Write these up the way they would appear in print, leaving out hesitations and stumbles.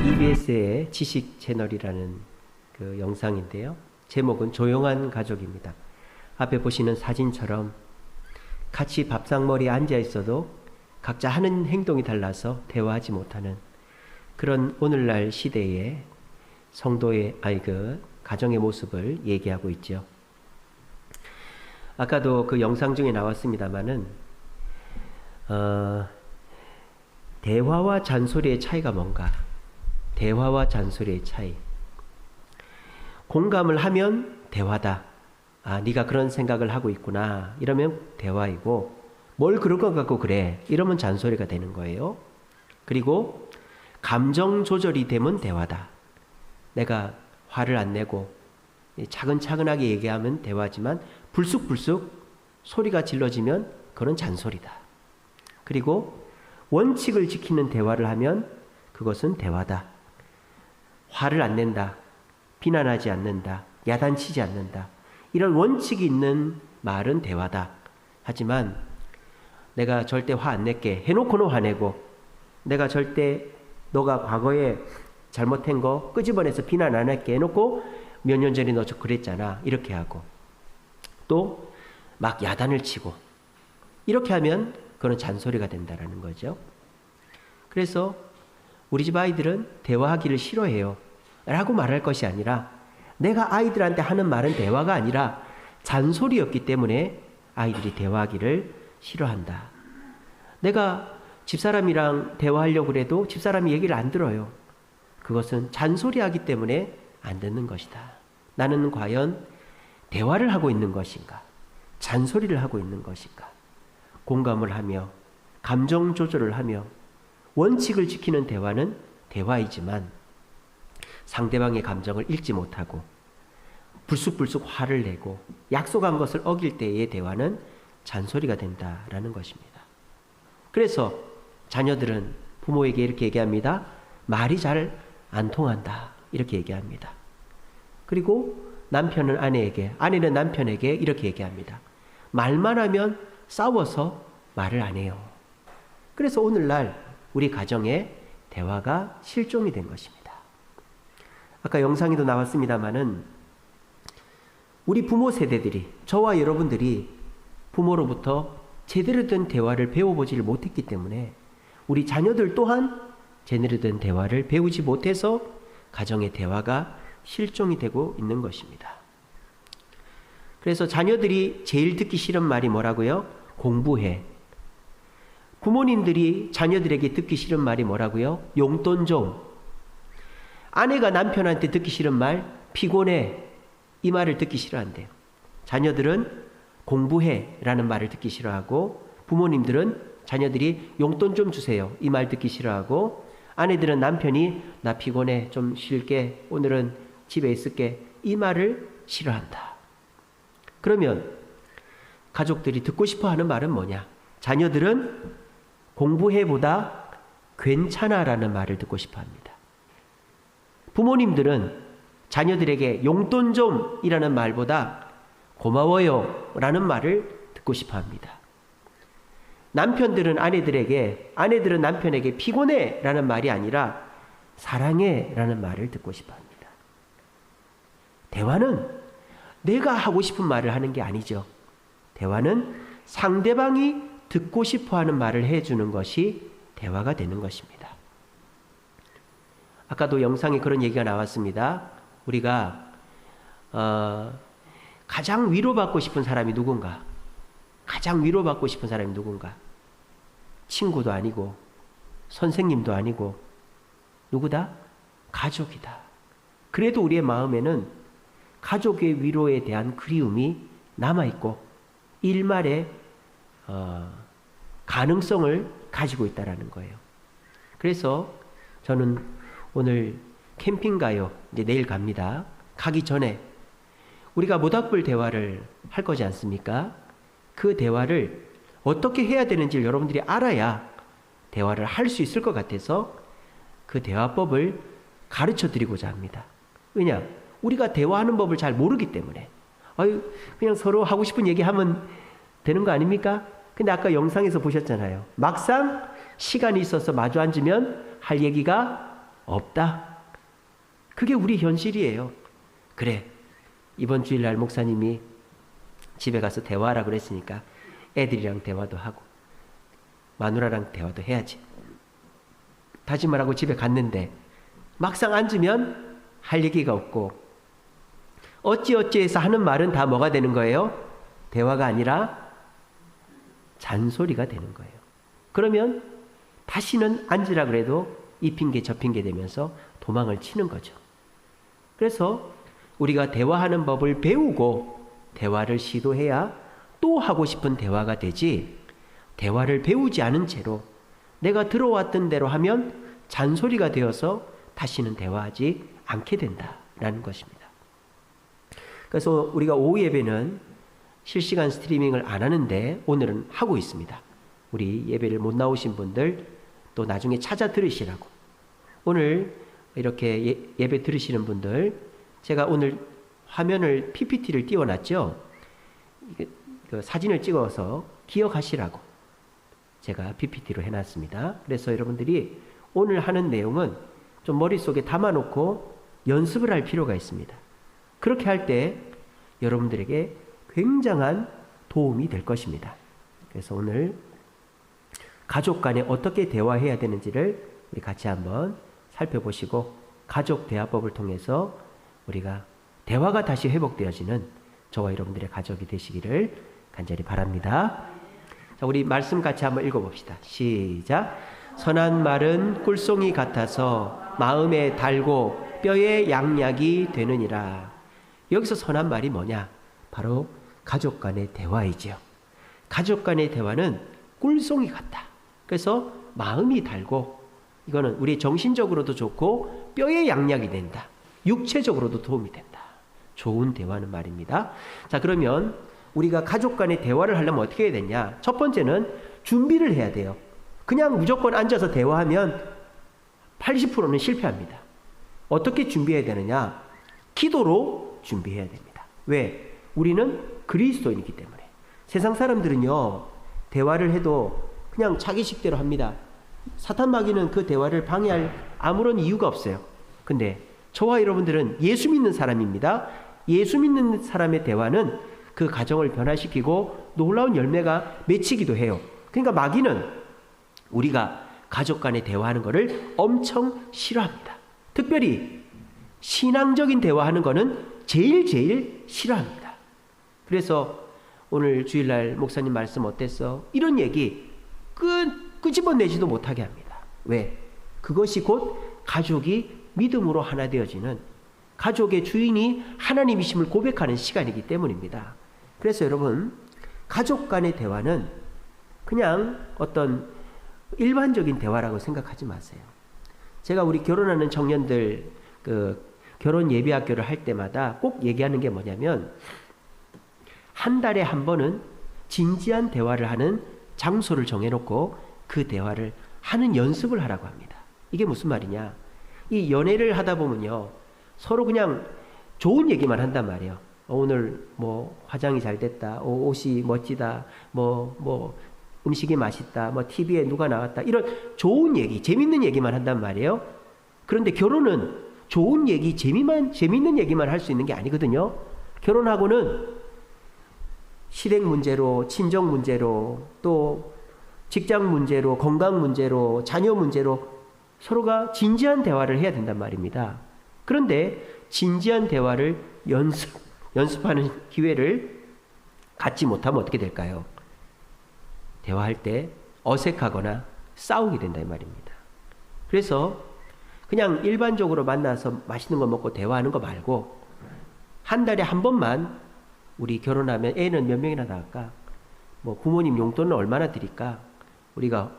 EBS의 지식 채널이라는 그 영상인데요. 제목은 조용한 가족입니다. 앞에 보시는 사진처럼 같이 밥상머리에 앉아 있어도 각자 하는 행동이 달라서 대화하지 못하는 그런 오늘날 시대의 성도의 가정의 모습을 얘기하고 있죠. 아까도 그 영상 중에 나왔습니다마는 대화와 잔소리의 차이가 뭔가? 대화와 잔소리의 차이. 공감을 하면 대화다. 아, 네가 그런 생각을 하고 있구나. 이러면 대화이고, 뭘 그럴 것 같고 그래. 이러면 잔소리가 되는 거예요. 그리고 감정 조절이 되면 대화다. 내가 화를 안 내고 차근차근하게 얘기하면 대화지만 불쑥불쑥 소리가 질러지면 그건 잔소리다. 그리고 원칙을 지키는 대화를 하면 그것은 대화다. 화를 안 낸다. 비난하지 않는다. 야단치지 않는다. 이런 원칙이 있는 말은 대화다. 하지만 내가 절대 화 안 낼게 해놓고는 화내고, 내가 절대 너가 과거에 잘못한 거 끄집어내서 비난 안 할게 해놓고 몇 년 전에 너 저 그랬잖아 이렇게 하고, 또 막 야단을 치고, 이렇게 하면 그건 잔소리가 된다라는 거죠. 그래서 우리 집 아이들은 대화하기를 싫어해요 라고 말할 것이 아니라, 내가 아이들한테 하는 말은 대화가 아니라 잔소리였기 때문에 아이들이 대화하기를 싫어한다. 내가 집사람이랑 대화하려고 해도 집사람이 얘기를 안 들어요. 그것은 잔소리하기 때문에 안 듣는 것이다. 나는 과연 대화를 하고 있는 것인가? 잔소리를 하고 있는 것인가? 공감을 하며 감정 조절을 하며 원칙을 지키는 대화는 대화이지만 상대방의 감정을 읽지 못하고 불쑥불쑥 화를 내고 약속한 것을 어길 때의 대화는 잔소리가 된다라는 것입니다. 그래서 자녀들은 부모에게 이렇게 얘기합니다. 말이 잘 안 통한다. 이렇게 얘기합니다. 그리고 남편은 아내에게, 아내는 남편에게 이렇게 얘기합니다. 말만 하면 싸워서 말을 안 해요. 그래서 오늘날 우리 가정에 대화가 실종이 된 것입니다. 아까 영상에도 나왔습니다마는 우리 부모 세대들이, 저와 여러분들이 부모로부터 제대로 된 대화를 배워보지를 못했기 때문에 우리 자녀들 또한 제대로 된 대화를 배우지 못해서 가정의 대화가 실종이 되고 있는 것입니다. 그래서 자녀들이 제일 듣기 싫은 말이 뭐라고요? 공부해. 부모님들이 자녀들에게 듣기 싫은 말이 뭐라고요? 용돈 좀. 아내가 남편한테 듣기 싫은 말, 피곤해. 이 말을 듣기 싫어한대요. 자녀들은 공부해 라는 말을 듣기 싫어하고, 부모님들은 자녀들이 용돈 좀 주세요 이 말 듣기 싫어하고, 아내들은 남편이 나 피곤해 좀 쉴게 오늘은 집에 있을게 이 말을 싫어한다. 그러면 가족들이 듣고 싶어 하는 말은 뭐냐? 자녀들은 공부해보다 괜찮아 라는 말을 듣고 싶어 합니다. 부모님들은 자녀들에게 용돈 좀 이라는 말보다 고마워요 라는 말을 듣고 싶어 합니다. 남편들은 아내들은 남편에게 피곤해 라는 말이 아니라 사랑해 라는 말을 듣고 싶어 합니다. 대화는 내가 하고 싶은 말을 하는 게 아니죠. 대화는 상대방이 듣고 싶어 하는 말을 해주는 것이 대화가 되는 것입니다. 아까도 영상에 그런 얘기가 나왔습니다. 우리가 가장 위로받고 싶은 사람이 누군가? 가장 위로받고 싶은 사람이 누군가? 친구도 아니고 선생님도 아니고 누구다? 가족이다. 그래도 우리의 마음에는 가족의 위로에 대한 그리움이 남아있고 일말의 가능성을 가지고 있다는 거예요. 그래서 저는 오늘 캠핑 가요. 이제 내일 갑니다. 가기 전에 우리가 모닥불 대화를 할 거지 않습니까? 그 대화를 어떻게 해야 되는지를 여러분들이 알아야 대화를 할 수 있을 것 같아서 그 대화법을 가르쳐 드리고자 합니다. 왜냐? 우리가 대화하는 법을 잘 모르기 때문에. 그냥 서로 하고 싶은 얘기하면 되는 거 아닙니까? 근데 아까 영상에서 보셨잖아요. 막상 시간이 있어서 마주 앉으면 할 얘기가 없다. 그게 우리 현실이에요. 그래, 이번 주일날 목사님이 집에 가서 대화하라고 그랬으니까 애들이랑 대화도 하고 마누라랑 대화도 해야지. 다짐을 하고 집에 갔는데 막상 앉으면 할 얘기가 없고 어찌어찌해서 하는 말은 다 뭐가 되는 거예요? 대화가 아니라 잔소리가 되는 거예요. 그러면 다시는 앉으라 그래도 이 핑계 저 핑계 되면서 도망을 치는 거죠. 그래서 우리가 대화하는 법을 배우고 대화를 시도해야 또 하고 싶은 대화가 되지, 대화를 배우지 않은 채로 내가 들어왔던 대로 하면 잔소리가 되어서 다시는 대화하지 않게 된다라는 것입니다. 그래서 우리가 오후 예배는 실시간 스트리밍을 안 하는데 오늘은 하고 있습니다. 우리 예배를 못 나오신 분들 또 나중에 찾아 들으시라고. 오늘 이렇게 예배 들으시는 분들, 제가 오늘 화면을 PPT를 띄워놨죠. 그 사진을 찍어서 기억하시라고 제가 PPT로 해놨습니다. 그래서 여러분들이 오늘 하는 내용은 좀 머릿속에 담아놓고 연습을 할 필요가 있습니다. 그렇게 할 때 여러분들에게 굉장한 도움이 될 것입니다. 그래서 오늘 가족 간에 어떻게 대화해야 되는지를 우리 같이 한번 살펴보시고 가족 대화법을 통해서 우리가 대화가 다시 회복되어지는 저와 여러분들의 가족이 되시기를 간절히 바랍니다. 자, 우리 말씀 같이 한번 읽어봅시다. 시작. 선한 말은 꿀송이 같아서 마음에 달고 뼈에 양약이 되느니라. 여기서 선한 말이 뭐냐? 바로 가족 간의 대화이죠. 가족 간의 대화는 꿀송이 같다. 그래서 마음이 달고, 이거는 우리 정신적으로도 좋고 뼈에 양약이 된다. 육체적으로도 도움이 된다. 좋은 대화는 말입니다. 자, 그러면 우리가 가족 간의 대화를 하려면 어떻게 해야 되냐? 첫 번째는 준비를 해야 돼요. 그냥 무조건 앉아서 대화하면 80%는 실패합니다. 어떻게 준비해야 되느냐? 기도로 준비해야 됩니다. 왜? 우리는 그리스도인이기 때문에. 세상 사람들은요, 대화를 해도 그냥 자기 식대로 합니다. 사탄 마귀는 그 대화를 방해할 아무런 이유가 없어요. 근데 저와 여러분들은 예수 믿는 사람입니다. 예수 믿는 사람의 대화는 그 가정을 변화시키고 놀라운 열매가 맺히기도 해요. 그러니까 마귀는 우리가 가족 간에 대화하는 것을 엄청 싫어합니다. 특별히 신앙적인 대화하는 것은 제일 싫어합니다. 그래서 오늘 주일날 목사님 말씀 어땠어? 이런 얘기 끄집어내지도 못하게 합니다. 왜? 그것이 곧 가족이 믿음으로 하나 되어지는, 가족의 주인이 하나님이심을 고백하는 시간이기 때문입니다. 그래서 여러분, 가족 간의 대화는 그냥 어떤 일반적인 대화라고 생각하지 마세요. 제가 우리 결혼하는 청년들 결혼 예비학교를 할 때마다 꼭 얘기하는 게 뭐냐면, 한 달에 한 번은 진지한 대화를 하는 장소를 정해놓고 그 대화를 하는 연습을 하라고 합니다. 이게 무슨 말이냐? 이 연애를 하다 보면요, 서로 그냥 좋은 얘기만 한단 말이에요. 오늘 뭐 화장이 잘 됐다, 옷이 멋지다, 뭐 음식이 맛있다, 뭐 TV에 누가 나왔다, 이런 좋은 얘기, 재밌는 얘기만 한단 말이에요. 그런데 결혼은 좋은 얘기, 재밌는 얘기만 할 수 있는 게 아니거든요. 결혼하고는 실행 문제로, 친정 문제로, 또 직장 문제로, 건강 문제로, 자녀 문제로 서로가 진지한 대화를 해야 된단 말입니다. 그런데 진지한 대화를 연습하는 기회를 갖지 못하면 어떻게 될까요? 대화할 때 어색하거나 싸우게 된다 이 말입니다. 그래서 그냥 일반적으로 만나서 맛있는 거 먹고 대화하는 거 말고, 한 달에 한 번만 우리 결혼하면 애는 몇 명이나 낳을까? 뭐 부모님 용돈은 얼마나 드릴까? 우리가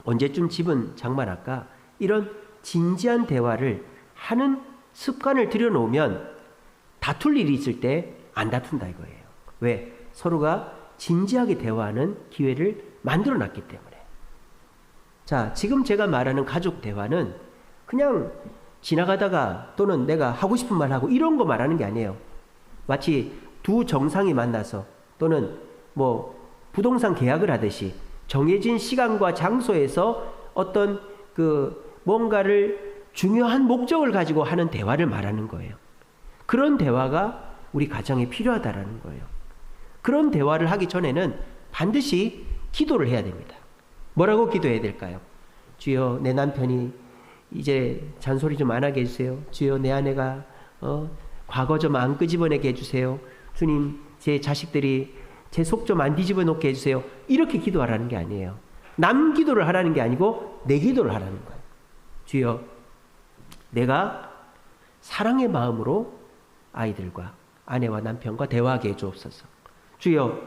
언제쯤 집은 장만할까? 이런 진지한 대화를 하는 습관을 들여놓으면 다툴 일이 있을 때 안 다툰다 이거예요. 왜? 서로가 진지하게 대화하는 기회를 만들어 놨기 때문에. 자, 지금 제가 말하는 가족 대화는 그냥 지나가다가 또는 내가 하고 싶은 말 하고 이런 거 말하는 게 아니에요. 마치 두 정상이 만나서 또는 뭐 부동산 계약을 하듯이 정해진 시간과 장소에서 어떤 뭔가를 중요한 목적을 가지고 하는 대화를 말하는 거예요. 그런 대화가 우리 가정에 필요하다라는 거예요. 그런 대화를 하기 전에는 반드시 기도를 해야 됩니다. 뭐라고 기도해야 될까요? 주여, 내 남편이 이제 잔소리 좀 안 하게 해주세요. 주여, 내 아내가 과거 좀 안 끄집어내게 해주세요. 주님, 제 자식들이 제 속 좀 안 뒤집어 놓게 해주세요. 이렇게 기도하라는 게 아니에요. 남 기도를 하라는 게 아니고 내 기도를 하라는 거예요. 주여, 내가 사랑의 마음으로 아이들과 아내와 남편과 대화하게 해주옵소서. 주여,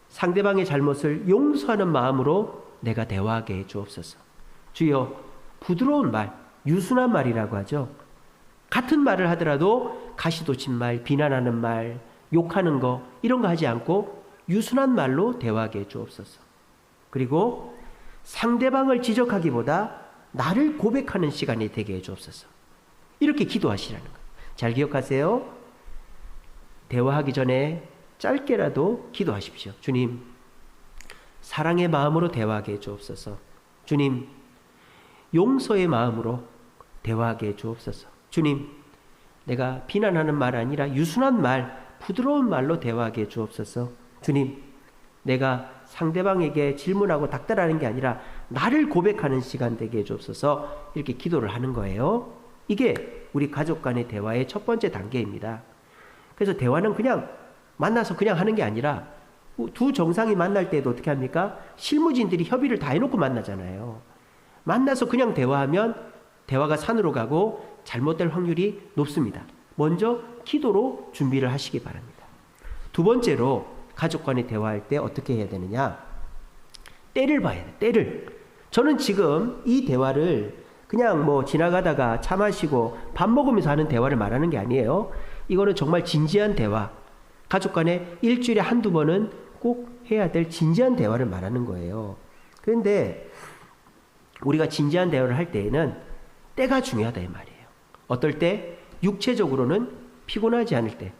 상대방의 잘못을 용서하는 마음으로 내가 대화하게 해주옵소서. 주여, 부드러운 말, 유순한 말이라고 하죠. 같은 말을 하더라도 가시돋친 말, 비난하는 말, 욕하는 거 이런 거 하지 않고 유순한 말로 대화하게 해주옵소서. 그리고 상대방을 지적하기보다 나를 고백하는 시간이 되게 해주옵소서. 이렇게 기도하시라는 거예요. 잘 기억하세요. 대화하기 전에 짧게라도 기도하십시오. 주님, 사랑의 마음으로 대화하게 해주옵소서. 주님, 용서의 마음으로 대화하게 해주옵소서. 주님, 내가 비난하는 말 아니라 유순한 말, 부드러운 말로 대화하게 해주옵소서. 주님, 내가 상대방에게 질문하고 닥달하는 게 아니라 나를 고백하는 시간 되게 해주옵소서. 이렇게 기도를 하는 거예요. 이게 우리 가족 간의 대화의 첫 번째 단계입니다. 그래서 대화는 그냥 만나서 그냥 하는 게 아니라 두 정상이 만날 때도 어떻게 합니까? 실무진들이 협의를 다 해놓고 만나잖아요. 만나서 그냥 대화하면 대화가 산으로 가고 잘못될 확률이 높습니다. 먼저 기도로 준비를 하시기 바랍니다. 두 번째로 가족 간에 대화할 때 어떻게 해야 되느냐? 때를 봐야 돼요. 때를. 저는 지금 이 대화를 그냥 뭐 지나가다가 차 마시고 밥 먹으면서 하는 대화를 말하는 게 아니에요. 이거는 정말 진지한 대화. 가족 간에 일주일에 한두 번은 꼭 해야 될 진지한 대화를 말하는 거예요. 그런데 우리가 진지한 대화를 할 때에는 때가 중요하다 이 말이에요. 어떨 때? 육체적으로는 피곤하지 않을 때.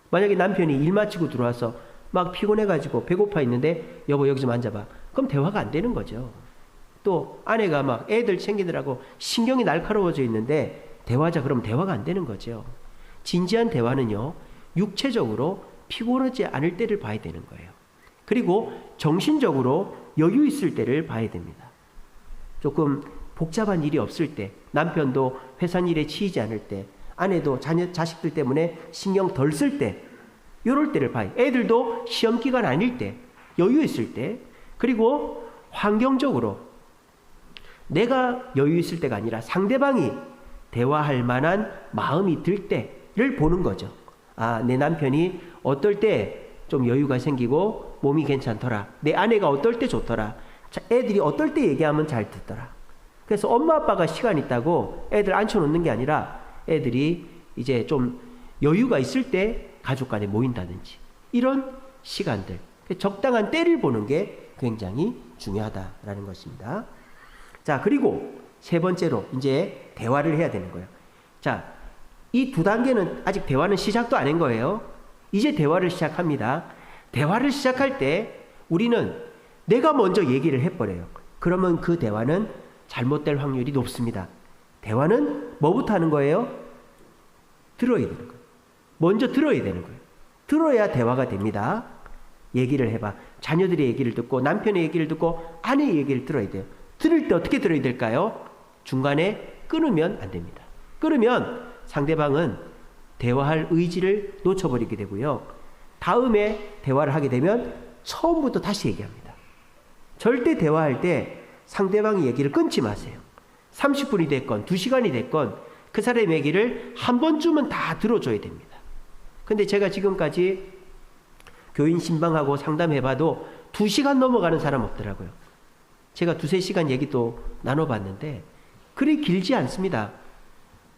만약에 남편이 일 마치고 들어와서 막 피곤해가지고 배고파 있는데 여보 여기 좀 앉아봐. 그럼 대화가 안 되는 거죠. 또 아내가 막 애들 챙기느라고 신경이 날카로워져 있는데 대화하자 그러면 대화가 안 되는 거죠. 진지한 대화는요, 육체적으로 피곤하지 않을 때를 봐야 되는 거예요. 그리고 정신적으로 여유 있을 때를 봐야 됩니다. 조금 복잡한 일이 없을 때, 남편도 회사 일에 치이지 않을 때, 아내도 자식들 때문에 신경 덜 쓸 때, 이럴 때를 봐요. 애들도 시험 기간 아닐 때, 여유 있을 때, 그리고 환경적으로 내가 여유 있을 때가 아니라 상대방이 대화할 만한 마음이 들 때를 보는 거죠. 아, 내 남편이 어떨 때 좀 여유가 생기고 몸이 괜찮더라. 내 아내가 어떨 때 좋더라. 애들이 어떨 때 얘기하면 잘 듣더라. 그래서 엄마 아빠가 시간 있다고 애들 앉혀놓는 게 아니라 애들이 이제 좀 여유가 있을 때 가족 간에 모인다든지 이런 시간들, 적당한 때를 보는 게 굉장히 중요하다라는 것입니다. 자, 그리고 세 번째로 이제 대화를 해야 되는 거예요. 자, 이 두 단계는 아직 대화는 시작도 안 한 거예요. 이제 대화를 시작합니다. 대화를 시작할 때 우리는 내가 먼저 얘기를 해버려요. 그러면 그 대화는 잘못될 확률이 높습니다. 대화는 뭐부터 하는 거예요? 들어야 되는 거예요. 먼저 들어야 되는 거예요. 들어야 대화가 됩니다. 얘기를 해봐. 자녀들의 얘기를 듣고 남편의 얘기를 듣고 아내의 얘기를 들어야 돼요. 들을 때 어떻게 들어야 될까요? 중간에 끊으면 안 됩니다. 끊으면 상대방은 대화할 의지를 놓쳐버리게 되고요. 다음에 대화를 하게 되면 처음부터 다시 얘기합니다. 절대 대화할 때 상대방의 얘기를 끊지 마세요. 30분이 됐건 2시간이 됐건 그 사람의 얘기를 한 번쯤은 다 들어줘야 됩니다. 근데 제가 지금까지 교인 신방하고 상담해봐도 2시간 넘어가는 사람 없더라고요. 제가 2-3시간 얘기도 나눠봤는데 그리 길지 않습니다.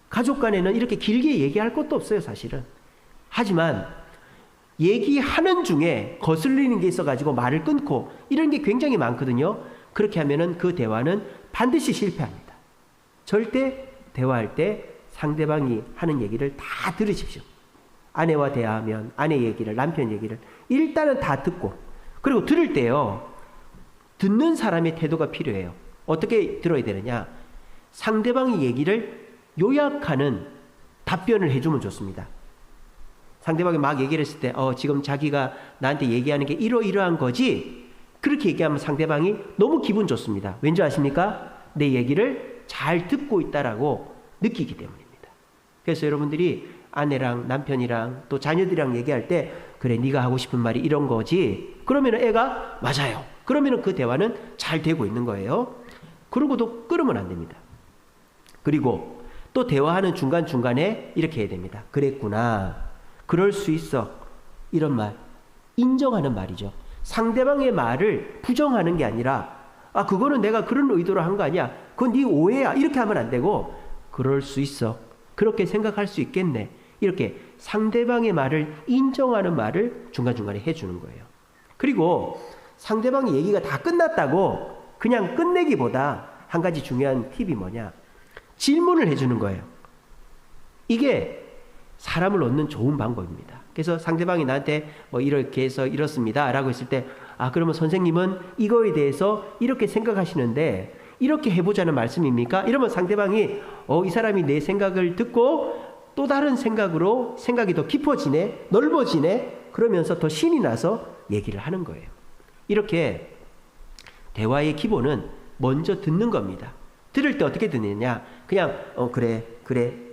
가족 간에는 이렇게 길게 얘기할 것도 없어요, 사실은. 하지만 얘기하는 중에 거슬리는 게 있어가지고 말을 끊고 이런 게 굉장히 많거든요. 그렇게 하면은 그 대화는 반드시 실패합니다. 절대 대화할 때 상대방이 하는 얘기를 다 들으십시오. 아내와 대화하면 아내 얘기를, 남편 얘기를 일단은 다 듣고, 그리고 들을 때요, 듣는 사람의 태도가 필요해요. 어떻게 들어야 되느냐? 상대방의 얘기를 요약하는 답변을 해주면 좋습니다. 상대방이 막 얘기를 했을 때 지금 자기가 나한테 얘기하는 게 이러이러한 거지? 그렇게 얘기하면 상대방이 너무 기분 좋습니다. 왠지 아십니까? 내 얘기를 잘 듣고 있다라고 느끼기 때문입니다. 그래서 여러분들이 아내랑 남편이랑 또 자녀들이랑 얘기할 때 그래, 네가 하고 싶은 말이 이런 거지? 그러면 애가 맞아요. 그러면 그 대화는 잘 되고 있는 거예요. 그러고도 끊으면 안 됩니다. 그리고 또 대화하는 중간중간에 이렇게 해야 됩니다. 그랬구나. 그럴 수 있어. 이런 말. 인정하는 말이죠. 상대방의 말을 부정하는 게 아니라 그거는 내가 그런 의도로 한 거 아니야. 그건 네 오해야. 이렇게 하면 안 되고 그럴 수 있어. 그렇게 생각할 수 있겠네. 이렇게 상대방의 말을 인정하는 말을 중간중간에 해주는 거예요. 그리고 상대방의 얘기가 다 끝났다고 그냥 끝내기보다 한 가지 중요한 팁이 뭐냐? 질문을 해주는 거예요. 이게 사람을 얻는 좋은 방법입니다. 그래서 상대방이 나한테 이렇게 해서 이렇습니다 라고 했을 때 그러면 선생님은 이거에 대해서 이렇게 생각하시는데 이렇게 해보자는 말씀입니까? 이러면 상대방이 이 사람이 내 생각을 듣고 또 다른 생각으로 생각이 더 깊어지네, 넓어지네, 그러면서 더 신이 나서 얘기를 하는 거예요. 이렇게 대화의 기본은 먼저 듣는 겁니다. 들을 때 어떻게 듣느냐? 그냥 그래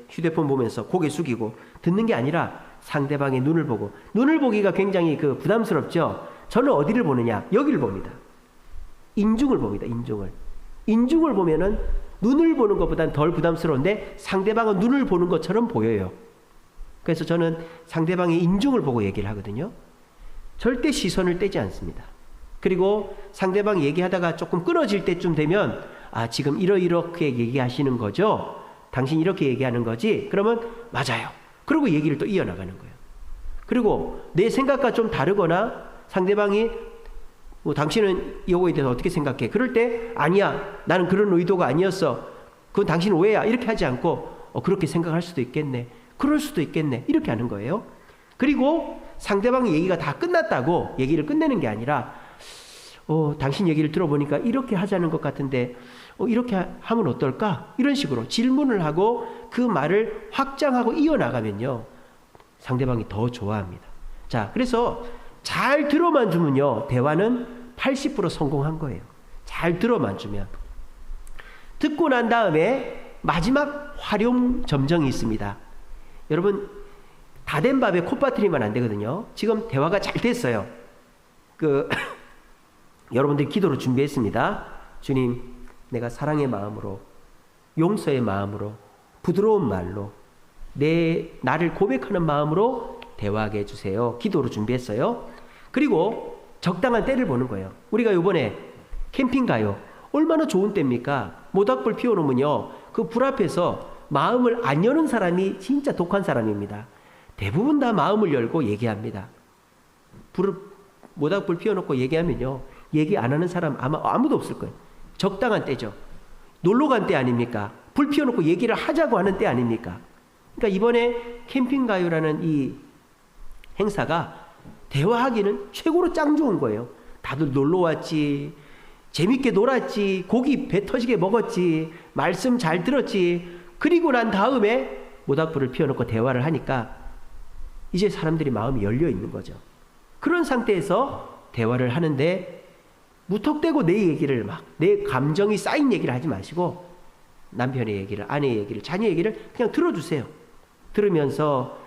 휴대폰 보면서 고개 숙이고 듣는 게 아니라 상대방의 눈을 보고, 눈을 보기가 굉장히 부담스럽죠? 저는 어디를 보느냐? 여기를 봅니다. 인중을 봅니다. 인중을 보면은 눈을 보는 것보다는 덜 부담스러운데 상대방은 눈을 보는 것처럼 보여요. 그래서 저는 상대방의 인중을 보고 얘기를 하거든요. 절대 시선을 떼지 않습니다. 그리고 상대방이 얘기하다가 조금 끊어질 때쯤 되면 지금 이렇게 얘기하시는 거죠? 당신 이렇게 얘기하는 거지? 그러면 맞아요. 그리고 얘기를 또 이어나가는 거예요. 그리고 내 생각과 좀 다르거나 상대방이 당신은 이거에 대해서 어떻게 생각해? 그럴 때 아니야, 나는 그런 의도가 아니었어, 그건 당신 오해야, 이렇게 하지 않고 그렇게 생각할 수도 있겠네, 그럴 수도 있겠네, 이렇게 하는 거예요. 그리고 상대방의 얘기가 다 끝났다고 얘기를 끝내는 게 아니라 당신 얘기를 들어보니까 이렇게 하자는 것 같은데 이렇게 하면 어떨까? 이런 식으로 질문을 하고 그 말을 확장하고 이어나가면요, 상대방이 더 좋아합니다. 자, 그래서 잘 들어만 주면요, 대화는 80% 성공한 거예요. 잘 들어만 주면. 듣고 난 다음에 마지막 활용 점정이 있습니다. 여러분, 다 된 밥에 콧바트리면 안 되거든요. 지금 대화가 잘 됐어요. 여러분들 기도로 준비했습니다. 주님, 내가 사랑의 마음으로, 용서의 마음으로, 부드러운 말로, 나를 고백하는 마음으로 대화하게 해주세요. 기도로 준비했어요. 그리고 적당한 때를 보는 거예요. 우리가 이번에 캠핑 가요. 얼마나 좋은 때입니까? 모닥불 피워놓으면요, 그 불 앞에서 마음을 안 여는 사람이 진짜 독한 사람입니다. 대부분 다 마음을 열고 얘기합니다. 모닥불 피워놓고 얘기하면요, 얘기 안 하는 사람 아마 아무도 없을 거예요. 적당한 때죠. 놀러 간 때 아닙니까? 불 피워놓고 얘기를 하자고 하는 때 아닙니까? 그러니까 이번에 캠핑 가요라는 이 행사가 대화하기는 최고로 짱 좋은 거예요. 다들 놀러 왔지, 재밌게 놀았지, 고기 배 터지게 먹었지, 말씀 잘 들었지. 그리고 난 다음에 모닥불을 피워놓고 대화를 하니까 이제 사람들이 마음이 열려 있는 거죠. 그런 상태에서 대화를 하는데 무턱대고 내 얘기를 내 감정이 쌓인 얘기를 하지 마시고 남편의 얘기를, 아내의 얘기를, 자녀 얘기를 그냥 들어주세요. 들으면서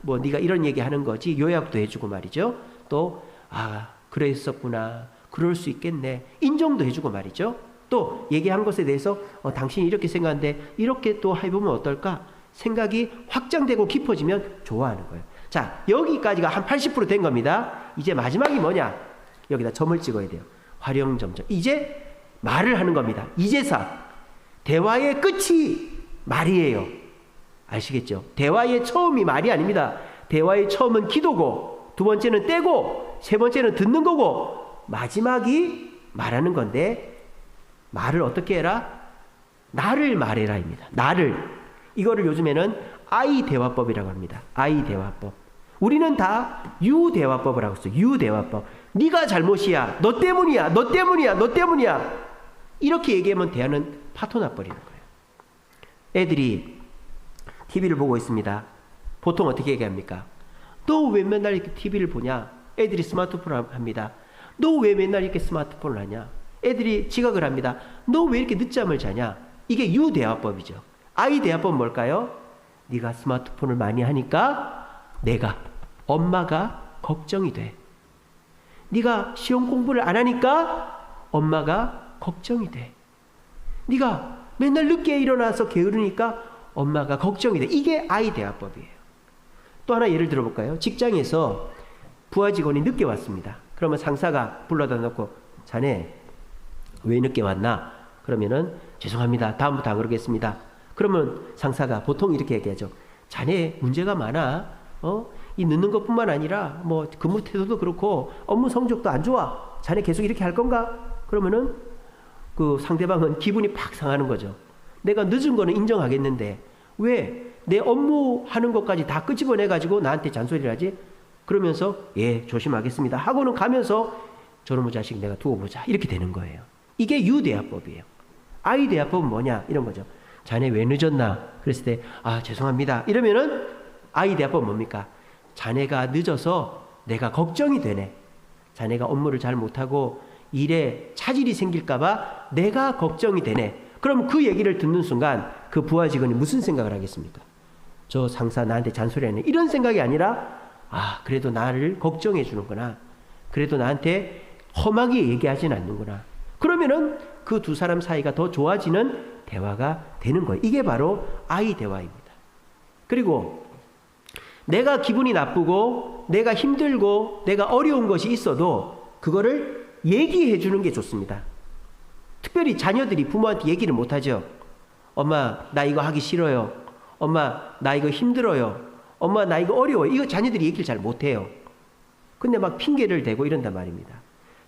뭐 네가 이런 얘기 하는 거지, 요약도 해주고 말이죠. 또 그랬었구나, 그럴 수 있겠네, 인정도 해주고 말이죠. 또 얘기한 것에 대해서 당신이 이렇게 생각하는데 이렇게 또 해보면 어떨까? 생각이 확장되고 깊어지면 좋아하는 거예요. 자, 여기까지가 한 80% 된 겁니다. 이제 마지막이 뭐냐? 여기다 점을 찍어야 돼요. 활용 점정. 이제 말을 하는 겁니다. 이제사. 대화의 끝이 말이에요. 아시겠죠? 대화의 처음이 말이 아닙니다. 대화의 처음은 기도고, 두 번째는 때고, 세 번째는 듣는 거고, 마지막이 말하는 건데, 말을 어떻게 해라? 나를 말해라입니다. 나를. 이거를 요즘에는 아이 대화법이라고 합니다. 아이 대화법. 우리는 다 유대화법을 하고 있어요. 유대화법. 네가 잘못이야. 너 때문이야. 너 때문이야. 너 때문이야. 이렇게 얘기하면 대화는 파토 나버리는 거예요. 애들이 TV를 보고 있습니다. 보통 어떻게 얘기합니까? 너 왜 맨날 이렇게 TV를 보냐? 애들이 스마트폰을 합니다. 너 왜 맨날 이렇게 스마트폰을 하냐? 애들이 지각을 합니다. 너 왜 이렇게 늦잠을 자냐? 이게 유대화법이죠. 아이 대화법은 뭘까요? 네가 스마트폰을 많이 하니까 엄마가 걱정이 돼. 네가 시험 공부를 안 하니까 엄마가 걱정이 돼. 네가 맨날 늦게 일어나서 게으르니까 엄마가 걱정이 돼. 이게 아이 대화법이에요. 또 하나 예를 들어볼까요? 직장에서 부하 직원이 늦게 왔습니다. 그러면 상사가 불러다 놓고, 자네 왜 늦게 왔나? 그러면은 죄송합니다. 다음부터 안 그러겠습니다. 그러면 상사가 보통 이렇게 얘기하죠. 자네 문제가 많아. 이 늦는 것뿐만 아니라 뭐 근무 태도도 그렇고 업무 성적도 안 좋아. 자네 계속 이렇게 할 건가? 그러면은 그 상대방은 기분이 팍 상하는 거죠. 내가 늦은 거는 인정하겠는데 왜 내 업무 하는 것까지 다 끄집어내 가지고 나한테 잔소리를 하지? 그러면서 예, 조심하겠습니다 하고는 가면서 저놈의 자식 내가 두고 보자, 이렇게 되는 거예요. 이게 유대화법이에요. 아이 대화법은 뭐냐? 이런 거죠. 자네 왜 늦었나? 그랬을 때 죄송합니다 이러면은 아이 대화법은 뭡니까? 자네가 늦어서 내가 걱정이 되네. 자네가 업무를 잘 못하고 일에 차질이 생길까봐 내가 걱정이 되네. 그럼 그 얘기를 듣는 순간 그 부하 직원이 무슨 생각을 하겠습니까? 저 상사 나한테 잔소리하네, 이런 생각이 아니라 그래도 나를 걱정해 주는구나, 그래도 나한테 험하게 얘기하진 않는구나. 그러면은 그 두 사람 사이가 더 좋아지는 대화가 되는 거예요. 이게 바로 아이 대화입니다. 그리고 내가 기분이 나쁘고 내가 힘들고 내가 어려운 것이 있어도 그거를 얘기해 주는 게 좋습니다. 특별히 자녀들이 부모한테 얘기를 못하죠. 엄마 나 이거 하기 싫어요. 엄마 나 이거 힘들어요. 엄마 나 이거 어려워요. 이거 자녀들이 얘기를 잘 못해요. 근데 막 핑계를 대고 이런단 말입니다.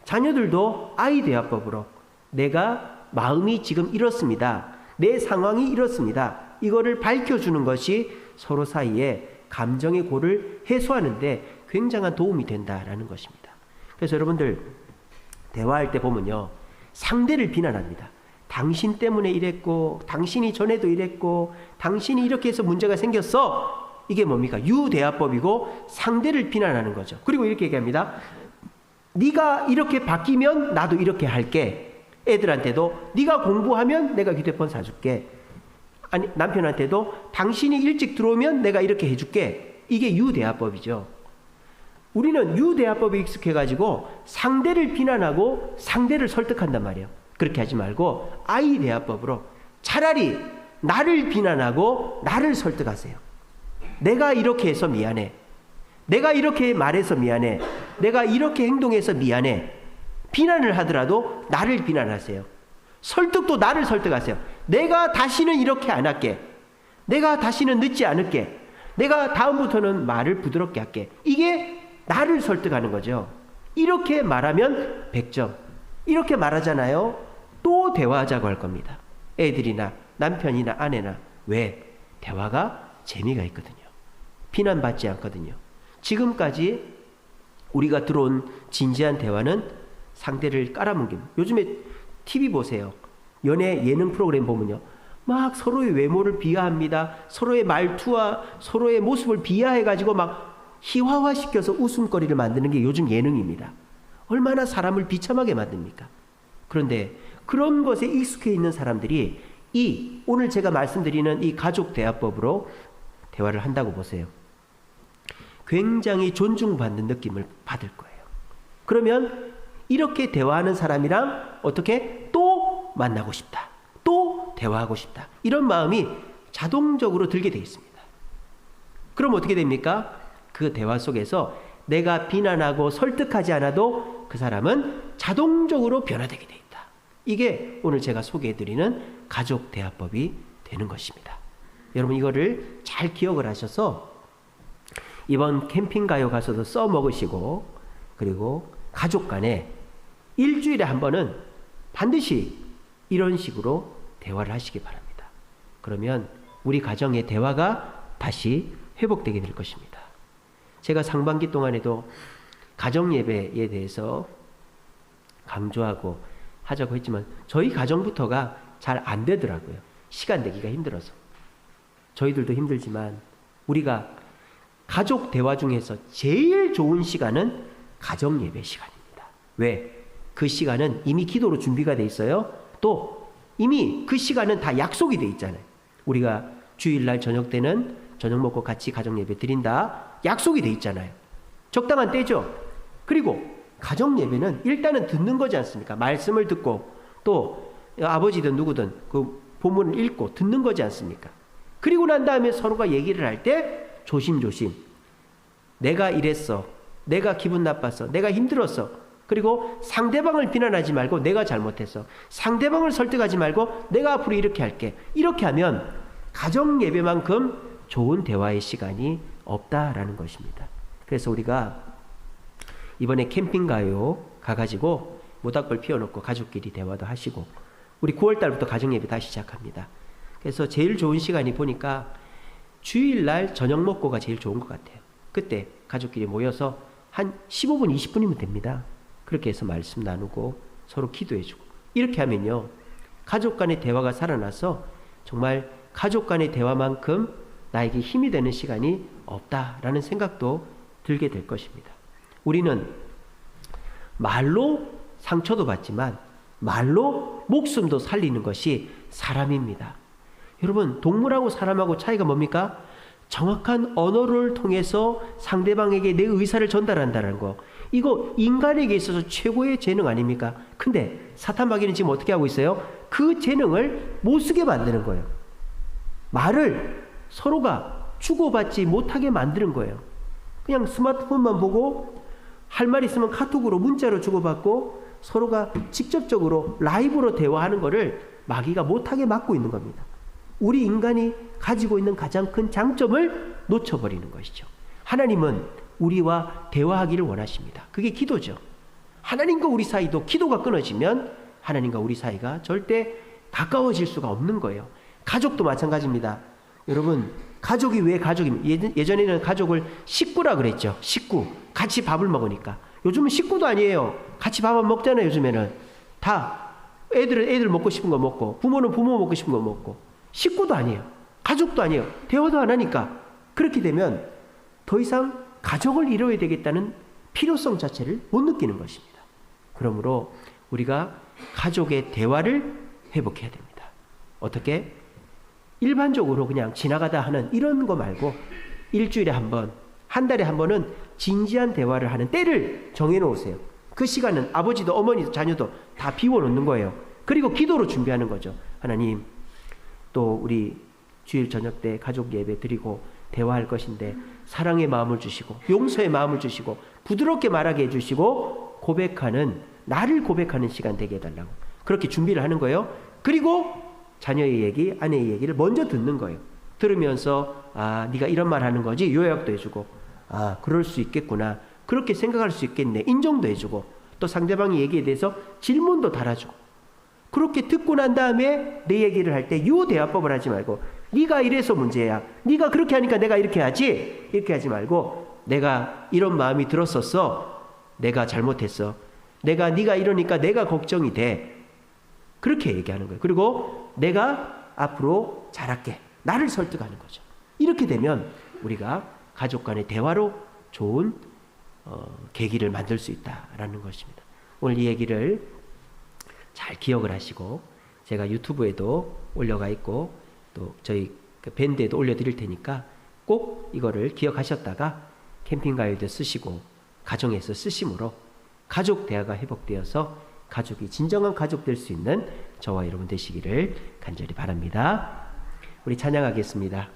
자녀들도 아이 대화법으로 내가 마음이 지금 이렇습니다. 내 상황이 이렇습니다. 이거를 밝혀주는 것이 서로 사이에 감정의 골을 해소하는데 굉장한 도움이 된다라는 것입니다. 그래서 여러분들 대화할 때 보면요, 상대를 비난합니다. 당신 때문에 이랬고, 당신이 전에도 이랬고, 당신이 이렇게 해서 문제가 생겼어. 이게 뭡니까? 유대화법이고 상대를 비난하는 거죠. 그리고 이렇게 얘기합니다. 네가 이렇게 바뀌면 나도 이렇게 할게. 애들한테도 네가 공부하면 내가 휴대폰 사줄게. 아니, 남편한테도 당신이 일찍 들어오면 내가 이렇게 해줄게. 이게 유대화법이죠. 우리는 유대화법에 익숙해가지고 상대를 비난하고 상대를 설득한단 말이에요. 그렇게 하지 말고 아이대화법으로 차라리 나를 비난하고 나를 설득하세요. 내가 이렇게 해서 미안해. 내가 이렇게 말해서 미안해. 내가 이렇게 행동해서 미안해. 비난을 하더라도 나를 비난하세요. 설득도 나를 설득하세요. 내가 다시는 이렇게 안 할게. 내가 다시는 늦지 않을게. 내가 다음부터는 말을 부드럽게 할게. 이게 나를 설득하는 거죠. 이렇게 말하면 100점. 이렇게 말하잖아요. 또 대화하자고 할 겁니다. 애들이나 남편이나 아내나. 왜? 대화가 재미가 있거든요. 비난받지 않거든요. 지금까지 우리가 들어온 진지한 대화는 상대를 깔아뭉깁니다. 요즘에 TV 보세요. 연애 예능 프로그램 보면요. 막 서로의 외모를 비하합니다. 서로의 말투와 서로의 모습을 비하해가지고 막 희화화시켜서 웃음거리를 만드는 게 요즘 예능입니다. 얼마나 사람을 비참하게 만듭니까? 그런데 그런 것에 익숙해 있는 사람들이 오늘 제가 말씀드리는 이 가족 대화법으로 대화를 한다고 보세요. 굉장히 존중받는 느낌을 받을 거예요. 그러면 이렇게 대화하는 사람이랑 어떻게 또 만나고 싶다. 또 대화하고 싶다. 이런 마음이 자동적으로 들게 되어 있습니다. 그럼 어떻게 됩니까? 그 대화 속에서 내가 비난하고 설득하지 않아도 그 사람은 자동적으로 변화되게 되어 있다. 이게 오늘 제가 소개해드리는 가족 대화법이 되는 것입니다. 여러분 이거를 잘 기억을 하셔서 이번 캠핑 가요 가서도 써먹으시고 그리고 가족 간에 일주일에 한 번은 반드시 이런 식으로 대화를 하시기 바랍니다. 그러면 우리 가정의 대화가 다시 회복되게 될 것입니다. 제가 상반기 동안에도 가정예배에 대해서 강조하고 하자고 했지만 저희 가정부터가 잘 안 되더라고요. 시간 내기가 힘들어서. 저희들도 힘들지만 우리가 가족 대화 중에서 제일 좋은 시간은 가정예배 시간입니다. 왜? 그 시간은 이미 기도로 준비가 돼 있어요. 또 이미 그 시간은 다 약속이 돼 있잖아요. 우리가 주일날 저녁 때는 저녁 먹고 같이 가정예배 드린다. 약속이 돼 있잖아요. 적당한 때죠. 그리고 가정예배는 일단은 듣는 거지 않습니까? 말씀을 듣고 또 아버지든 누구든 그 본문을 읽고 듣는 거지 않습니까? 그리고 난 다음에 서로가 얘기를 할 때 조심조심 내가 이랬어. 내가 기분 나빴어. 내가 힘들었어. 그리고 상대방을 비난하지 말고 내가 잘못했어. 상대방을 설득하지 말고 내가 앞으로 이렇게 할게. 이렇게 하면 가정예배만큼 좋은 대화의 시간이 없다라는 것입니다. 그래서 우리가 이번에 캠핑 가요 가가지고 모닥불 피워놓고 가족끼리 대화도 하시고 우리 9월달부터 가정예배 다시 시작합니다. 그래서 제일 좋은 시간이 보니까 주일날 저녁 먹고가 제일 좋은 것 같아요. 그때 가족끼리 모여서 한 15분 20분이면 됩니다. 그렇게 해서 말씀 나누고 서로 기도해주고 이렇게 하면요 가족 간의 대화가 살아나서 정말 가족 간의 대화만큼 나에게 힘이 되는 시간이 없다라는 생각도 들게 될 것입니다. 우리는 말로 상처도 받지만 말로 목숨도 살리는 것이 사람입니다. 여러분 동물하고 사람하고 차이가 뭡니까? 정확한 언어를 통해서 상대방에게 내 의사를 전달한다는 거. 이거 인간에게 있어서 최고의 재능 아닙니까? 근데 사탄 마귀는 지금 어떻게 하고 있어요? 그 재능을 못 쓰게 만드는 거예요. 말을 서로가 주고받지 못하게 만드는 거예요. 그냥 스마트폰만 보고 할 말 있으면 카톡으로 문자로 주고받고 서로가 직접적으로 라이브로 대화하는 거를 마귀가 못하게 막고 있는 겁니다. 우리 인간이 가지고 있는 가장 큰 장점을 놓쳐버리는 것이죠. 하나님은 우리와 대화하기를 원하십니다. 그게 기도죠. 하나님과 우리 사이도 기도가 끊어지면 하나님과 우리 사이가 절대 가까워질 수가 없는 거예요. 가족도 마찬가지입니다. 여러분 가족이 왜 가족입니까? 예전에는 가족을 식구라 그랬죠. 식구. 같이 밥을 먹으니까. 요즘은 식구도 아니에요. 같이 밥 안 먹잖아요. 요즘에는. 다 애들 먹고 싶은 거 먹고 부모는 부모 먹고 싶은 거 먹고 식구도 아니에요. 가족도 아니에요. 대화도 안 하니까. 그렇게 되면 더 이상 가족을 이루어야 되겠다는 필요성 자체를 못 느끼는 것입니다. 그러므로 우리가 가족의 대화를 회복해야 됩니다. 어떻게? 일반적으로 그냥 지나가다 하는 이런 거 말고 일주일에 한 번, 한 달에 한 번은 진지한 대화를 하는 때를 정해놓으세요. 그 시간은 아버지도 어머니도 자녀도 다 비워놓는 거예요. 그리고 기도로 준비하는 거죠. 하나님, 또 우리 주일 저녁 때 가족 예배 드리고 대화할 것인데 사랑의 마음을 주시고 용서의 마음을 주시고 부드럽게 말하게 해주시고 고백하는, 나를 고백하는 시간 되게 해달라고 그렇게 준비를 하는 거예요. 그리고 자녀의 얘기, 아내의 얘기를 먼저 듣는 거예요. 들으면서 네가 이런 말 하는 거지? 요약도 해주고 그럴 수 있겠구나, 그렇게 생각할 수 있겠네, 인정도 해주고, 또 상대방의 얘기에 대해서 질문도 달아주고, 그렇게 듣고 난 다음에 내 얘기를 할 때 유대화법을 하지 말고 네가 이래서 문제야, 네가 그렇게 하니까 내가 이렇게 하지, 이렇게 하지 말고 내가 이런 마음이 들었었어, 내가 잘못했어, 네가 이러니까 내가 걱정이 돼, 그렇게 얘기하는 거예요. 그리고 내가 앞으로 잘할게, 나를 설득하는 거죠. 이렇게 되면 우리가 가족 간의 대화로 좋은 계기를 만들 수 있다라는 것입니다. 오늘 이 얘기를 잘 기억을 하시고, 제가 유튜브에도 올려가 있고 또 저희 그 밴드에도 올려드릴 테니까 꼭 이거를 기억하셨다가 캠핑 가이드 쓰시고 가정에서 쓰심으로 가족 대화가 회복되어서 가족이 진정한 가족 될 수 있는 저와 여러분 되시기를 간절히 바랍니다. 우리 찬양하겠습니다.